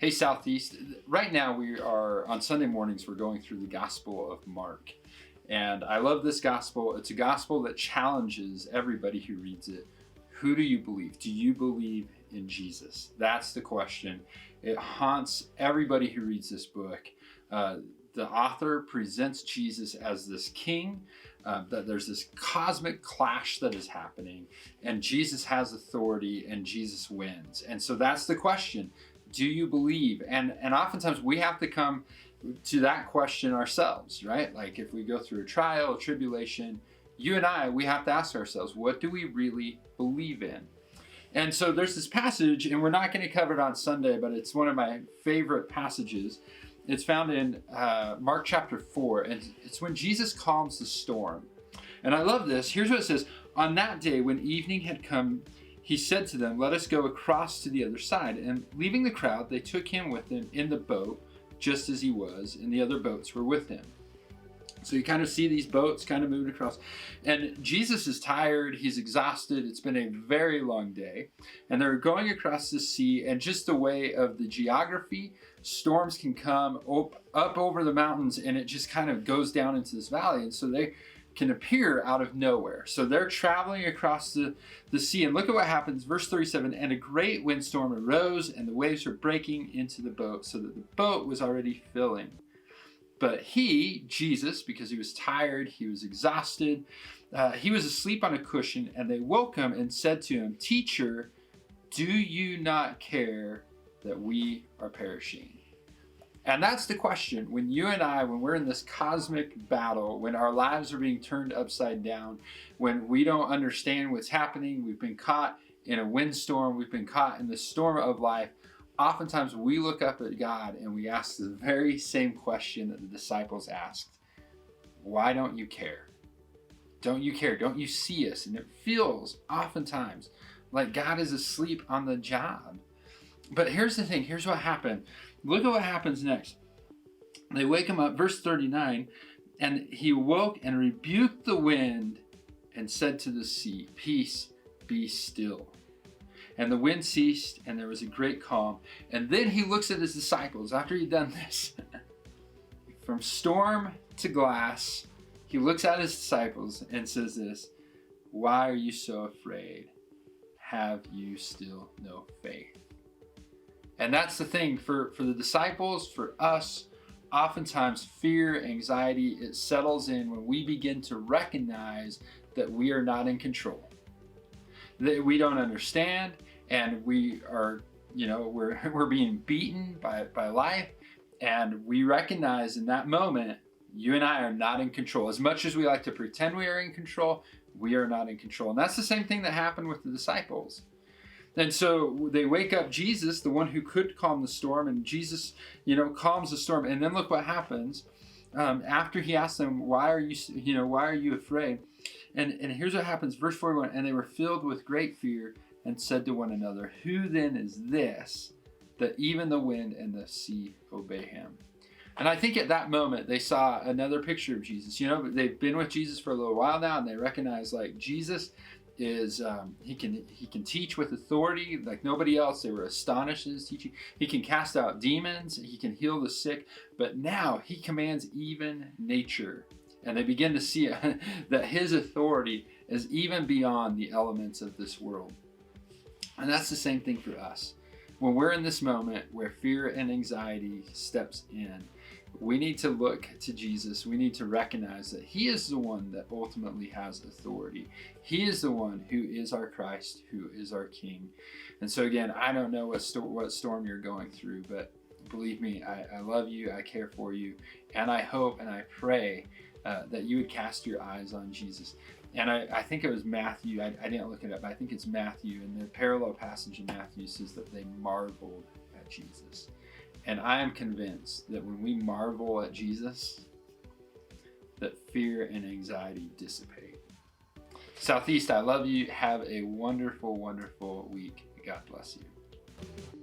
Hey, Southeast. Right now we are on Sunday mornings, we're going through the Gospel of Mark. And I love this gospel. It's a gospel that challenges everybody who reads it. Who do you believe? Do you believe in Jesus? That's the question. It haunts everybody who reads this book. The author presents Jesus as this king, that there's this cosmic clash that is happening, and Jesus has authority and Jesus wins. And so that's the question. Do you believe? And oftentimes we have to come to that question ourselves, right? Like if we go through a trial, a tribulation, you and I, we have to ask ourselves, what do we really believe in? And so there's this passage, and we're not going to cover it on Sunday, but it's one of my favorite passages. It's found in Mark chapter 4, and it's when Jesus calms the storm. And I love this. Here's what it says. On that day, when evening had come, he said to them, "Let us go across to the other side." And leaving the crowd, they took him with them in the boat, just as he was, and the other boats were with him. So you kind of see these boats kind of moving across. And Jesus is tired. He's exhausted. It's been a very long day. And they're going across the sea. And just the way of the geography, storms can come up over the mountains, and it just kind of goes down into this valley. And so they can appear out of nowhere. So they're traveling across the sea. And look at what happens. Verse 37, and a great windstorm arose, and the waves were breaking into the boat, so that the boat was already filling. But he, Jesus, because he was tired, he was exhausted, he was asleep on a cushion, and they woke him and said to him, "Teacher, do you not care that we are perishing?" And that's the question. When you and I, when we're in this cosmic battle, when our lives are being turned upside down, when we don't understand what's happening, we've been caught in a windstorm, we've been caught in the storm of life, oftentimes we look up at God and we ask the very same question that the disciples asked. Why don't you care? Don't you care? Don't you see us? And it feels oftentimes like God is asleep on the job. But here's the thing. Here's what happened. Look at what happens next. They wake him up, verse 39, and he woke and rebuked the wind and said to the sea, "Peace, be still." And the wind ceased, and there was a great calm. And then he looks at his disciples after he'd done this. From storm to glass, he looks at his disciples and says this, "Why are you so afraid? Have you still no faith?" And that's the thing for the disciples, for us, oftentimes fear, anxiety, it settles in when we begin to recognize that we are not in control. That we don't understand, and we are, we're being beaten by life, and we recognize in that moment, you and I are not in control. As much as we like to pretend we are in control, we are not in control. And that's the same thing that happened with the disciples. And so they wake up Jesus, the one who could calm the storm, and Jesus, calms the storm. And then look what happens after he asks them, why are you afraid? And here's what happens, verse 41, and they were filled with great fear and said to one another, "Who then is this that even the wind and the sea obey him?" And I think at that moment they saw another picture of Jesus. They've been with Jesus for a little while now, and they recognize like Jesus is he can teach with authority like nobody else. They were astonished at his teaching. He can cast out demons. He can heal the sick. But now he commands even nature. And they begin to see that his authority is even beyond the elements of this world. And that's the same thing for us. When we're in this moment where fear and anxiety steps in, we need to look to Jesus. We need to recognize that he is the one that ultimately has authority. He is the one who is our Christ, who is our King. And so again, I don't know what storm you're going through, but believe me, I love you, I care for you, and I hope and I pray that you would cast your eyes on Jesus. And I think it was Matthew, I didn't look it up, but I think it's Matthew, and the parallel passage in Matthew says that they marveled at Jesus. And I am convinced that when we marvel at Jesus, that fear and anxiety dissipate. Southeast, I love you. Have a wonderful, wonderful week. God bless you.